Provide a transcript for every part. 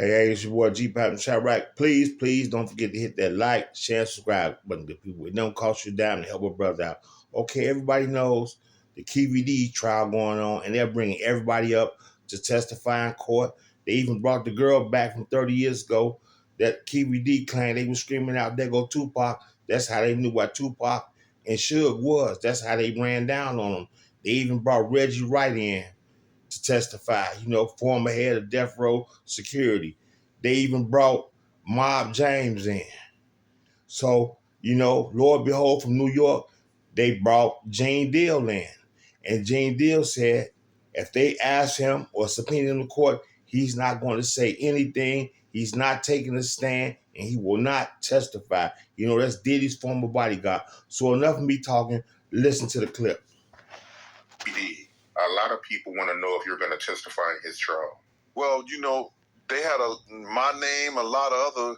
Hey, it's your boy Gpac and Chirac. Please don't forget to hit that like, share, and subscribe button to people. It don't cost you a dime to help a brother out. Okay, everybody knows the KEEF'D trial going on, and they're bringing everybody up to testify in court. They even brought the girl back from 30 years ago that KEEF'D claimed they were screaming out, "There go Tupac." That's how they knew what Tupac and Suge was. That's how they ran down on them. They even brought Reggie Wright in to testify, former head of death row security. They even brought Mob James in. So, Lord behold, from New York, they brought Gene Deal in. And Gene Deal said if they ask him or subpoena him to court, he's not going to say anything. He's not taking a stand, and he will not testify. That's Diddy's former bodyguard. So enough of me talking. Listen to the clip. A lot of people want to know if you're going to testify in his trial. Well, they had my name, a lot of other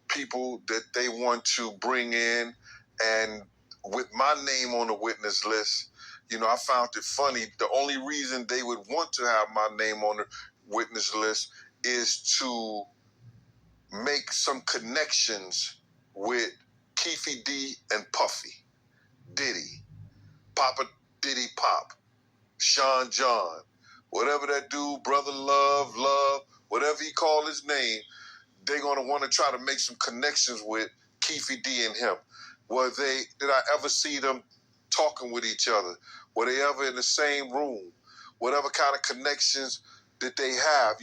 people that they want to bring in, and with my name on the witness list, I found it funny. The only reason they would want to have my name on the witness list is to make some connections with KEEF'D and Puffy, Diddy, Papa Diddy Pop, Sean John, whatever that dude, Brother Love, whatever he call his name, they're going to want to try to make some connections with KEEF'D and him. Did I ever see them talking with each other? Were they ever in the same room? Whatever kind of connections that they have,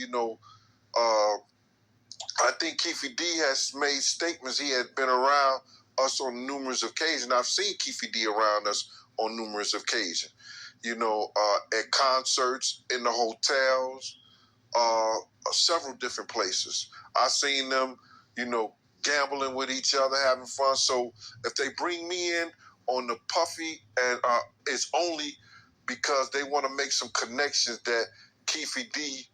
I think KEEF'D has made statements. He had been around us on numerous occasions. I've seen KEEF'D around us on numerous occasions. At concerts, in the hotels, several different places. I've seen them, gambling with each other, having fun. So if they bring me in on the Puffy, and it's only because they want to make some connections that KEEF'D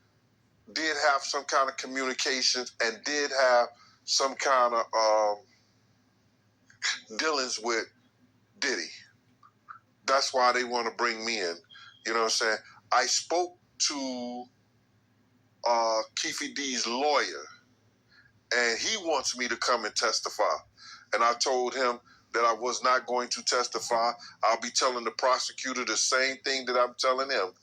did have some kind of communications and did have some kind of dealings with Diddy. That's why they want to bring me in. You know what I'm saying? I spoke to KEEF'D's lawyer, and he wants me to come and testify. And I told him that I was not going to testify. I'll be telling the prosecutor the same thing that I'm telling him.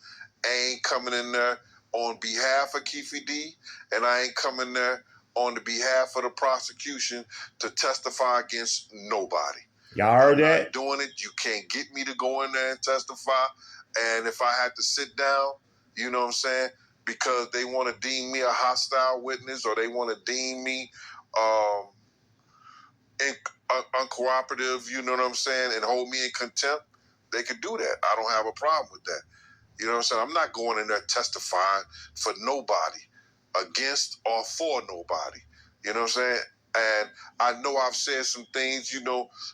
I ain't coming in there on behalf of KEEF'D, and I ain't coming there on the behalf of the prosecution to testify against nobody. Y'all heard I'm that? not doing it. You can't get me to go in there and testify. And if I had to sit down, you know what I'm saying, because they want to deem me a hostile witness, or they want to deem me uncooperative, you know what I'm saying, and hold me in contempt, they could do that. I don't have a problem with that. You know what I'm saying? I'm not going in there testifying for nobody, against or for nobody. You know what I'm saying? And I know I've said some things,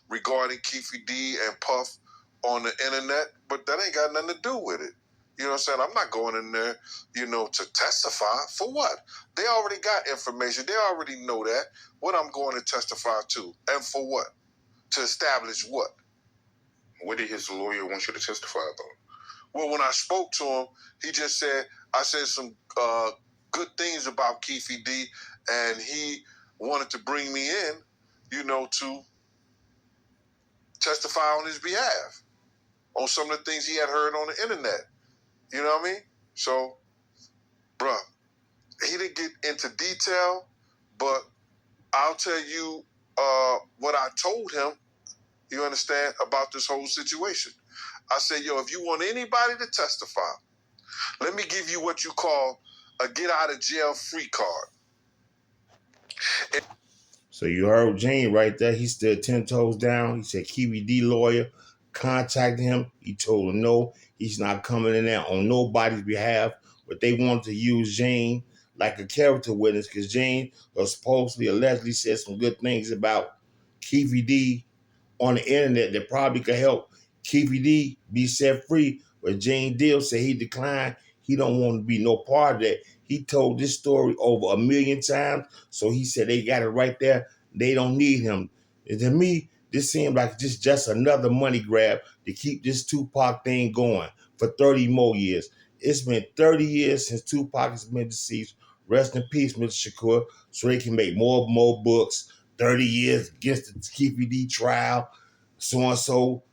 regarding KEEF'D and Puff on the internet, but that ain't got nothing to do with it. You know what I'm saying? I'm not going in there, to testify. For what? They already got information. They already know that. What I'm going to testify to. And for what? To establish what? What did his lawyer want you to testify about? Well, when I spoke to him, he just said, I said some good things about KEEF'D, and he wanted to bring me in, to testify on his behalf on some of the things he had heard on the internet. You know what I mean? So, bruh, he didn't get into detail, but I'll tell you what I told him, you understand, about this whole situation. I said, if you want anybody to testify, let me give you what you call a get out of jail free card. So you heard Gene right there. He stood 10 toes down. He said KEEF'D lawyer contacted him. He told him no, he's not coming in there on nobody's behalf. But they wanted to use Gene like a character witness because Gene was supposedly, allegedly said some good things about KEEF'D on the internet that probably could help KEEF'D be set free. But Gene Deal said he declined. He don't want to be no part of that. He told this story over 1 million times, so he said they got it right there. They don't need him. And to me, this seemed like just another money grab to keep this Tupac thing going for 30 more years. It's been 30 years since Tupac has been deceased. Rest in peace, Mr. Shakur, so they can make more books. 30 years against the KEEF'D trial. So and so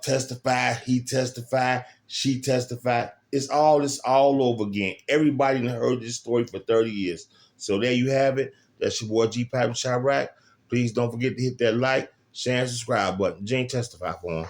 testified, he testified, she testified. It's all over again. Everybody done heard this story for 30 years. So there you have it. That's your boy Gpac and Chirac. Please don't forget to hit that like, share, and subscribe button. Jane testify for him.